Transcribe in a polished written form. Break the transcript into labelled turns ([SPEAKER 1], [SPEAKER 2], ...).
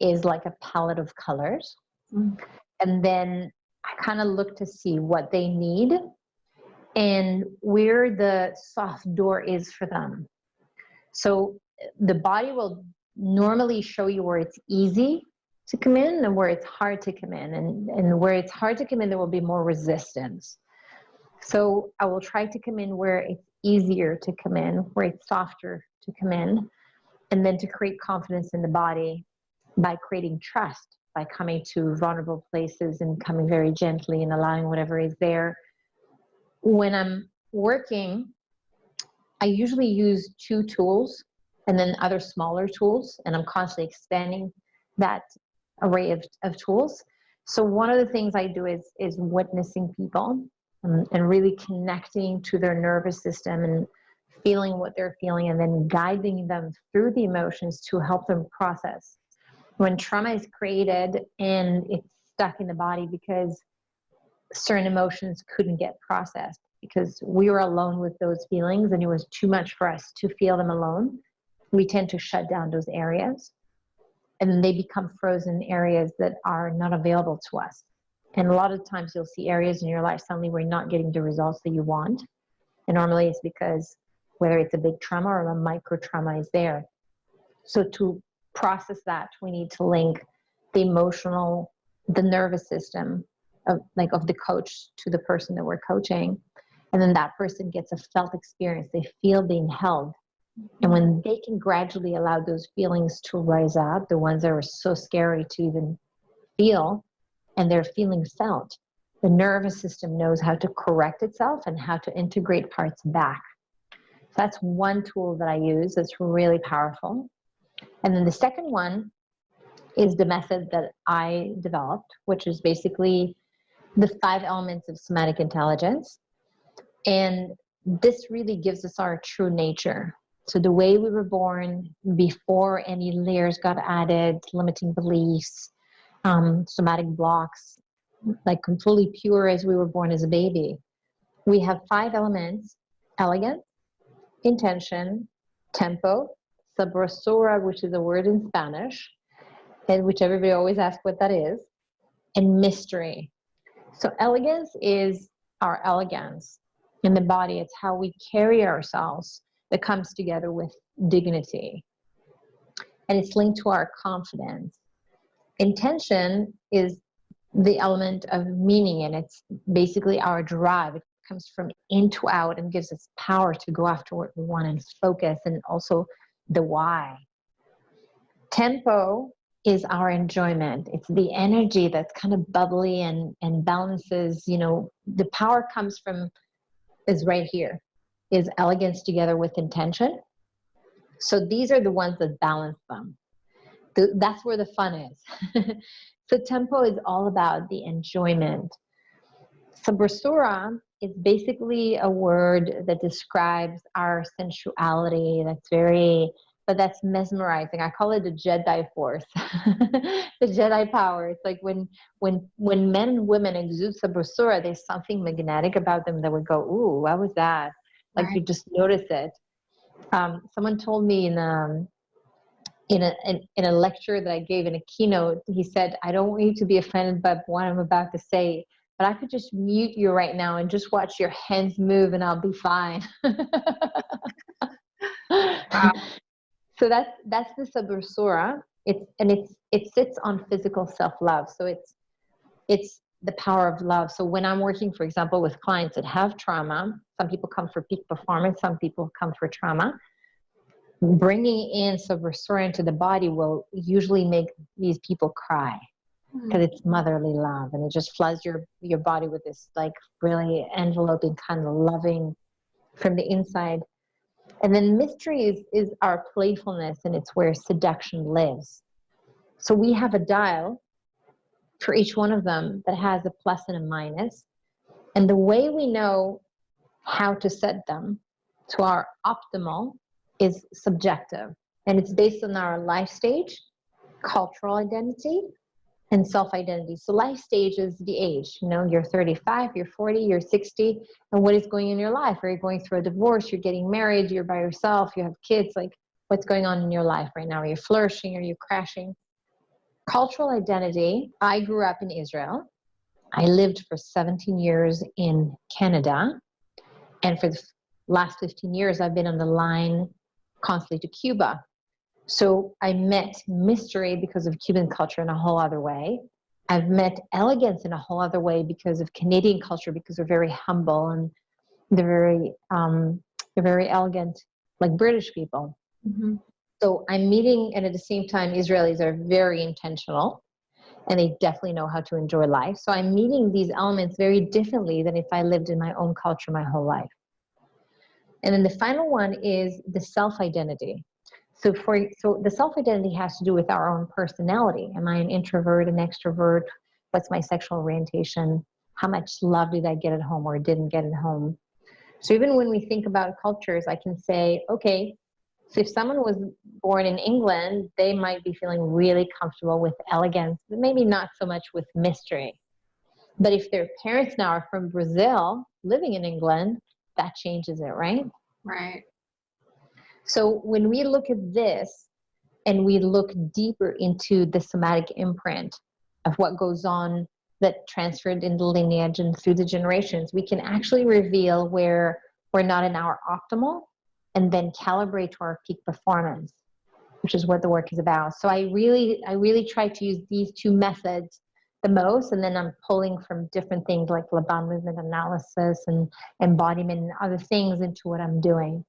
[SPEAKER 1] is like a palette of colors. And then I kind of look to see what they need and where the soft door is for them. So the body will normally show you where it's easy to come in and where it's hard to come in. And where it's hard to come in, there will be more resistance. So I will try to come in where it's easier to come in, where it's softer to come in, and then to create confidence in the body by creating trust, by coming to vulnerable places and coming very gently and allowing whatever is there. When I'm working, I usually use 2 tools and then other smaller tools, and I'm constantly expanding that array of tools. So one of the things I do is witnessing people and really connecting to their nervous system and feeling what they're feeling, and then guiding them through the emotions to help them process. When trauma is created and it's stuck in the body because certain emotions couldn't get processed, because we were alone with those feelings and it was too much for us to feel them alone, we tend to shut down those areas, and then they become frozen areas that are not available to us. And a lot of times you'll see areas in your life suddenly where you're not getting the results that you want. And normally it's because whether it's a big trauma or a micro trauma is there. So to process that, we need to link the emotional, the nervous system of the coach to the person that we're coaching. And then that person gets a felt experience. They feel being held. And when they can gradually allow those feelings to rise up, the ones that are so scary to even feel, and they're feeling felt, the nervous system knows how to correct itself and how to integrate parts back. So that's one tool that I use that's really powerful. And then the second one is the method that I developed, which is basically the 5 elements of somatic intelligence. And this really gives us our true nature. So the way we were born, before any layers got added, limiting beliefs, somatic blocks, like completely pure as we were born as a baby. We have 5 elements: elegance, intention, tempo, sabrosura, which is a word in Spanish, and which everybody always asks what that is, and mystery. So elegance is our elegance in the body. It's how we carry ourselves that comes together with dignity. And it's linked to our confidence. Intention is the element of meaning, and it's basically our drive. It comes from in to out and gives us power to go after what we want and focus, and also the why. Tempo is our enjoyment. It's the energy that's kind of bubbly and balances, the power comes from, is right here, is elegance together with intention. So these are the ones that balance them. That's where the fun is. So tempo is all about the enjoyment. Sabrosura is basically a word that describes our sensuality. But that's mesmerizing. I call it the Jedi force, the Jedi power. It's like when men and women exude sabrosura, there's something magnetic about them that would go, ooh, what was that? Like right. You just notice it. Someone told me in a lecture that I gave in a keynote, he said, I don't want you to be offended by what I'm about to say, but I could just mute you right now and just watch your hands move and I'll be fine. Wow. So that's the sabrosura. It sits on physical self-love. So it's the power of love. So when I'm working, for example, with clients that have trauma, some people come for peak performance, some people come for trauma. Bringing in sabrosura into the body will usually make these people cry, because it's motherly love, and it just floods your body with this like really enveloping kind of loving from the inside. And then mystery is our playfulness, and it's where seduction lives. So we have a dial for each one of them that has a plus and a minus. And the way we know how to set them to our optimal is subjective. And it's based on our life stage, cultural identity, and self-identity. So life stage is the age. You're 35, you're 40, you're 60, and what is going on in your life? Are you going through a divorce? You're getting married, you're by yourself, you have kids, like what's going on in your life right now? Are you flourishing? Are you crashing? Cultural identity. I grew up in Israel. I lived for 17 years in Canada. And for the last 15 years, I've been on the line constantly to Cuba. So I met mystery because of Cuban culture in a whole other way. I've met elegance in a whole other way because of Canadian culture, because they're very humble and they're very elegant, like British people. Mm-hmm. So I'm meeting, and at the same time, Israelis are very intentional and they definitely know how to enjoy life. So I'm meeting these elements very differently than if I lived in my own culture my whole life. And then the final one is the self-identity. So the self-identity has to do with our own personality. Am I an introvert, an extrovert? What's my sexual orientation? How much love did I get at home or didn't get at home? So even when we think about cultures, I can say, okay, so if someone was born in England, they might be feeling really comfortable with elegance, but maybe not so much with mystery. But if their parents now are from Brazil, living in England, that changes it, right?
[SPEAKER 2] Right.
[SPEAKER 1] So when we look at this and we look deeper into the somatic imprint of what goes on that transferred in the lineage and through the generations, we can actually reveal where we're not in our optimal and then calibrate to our peak performance, which is what the work is about. So I really try to use these two methods the most, and then I'm pulling from different things like Laban movement analysis and embodiment and other things into what I'm doing.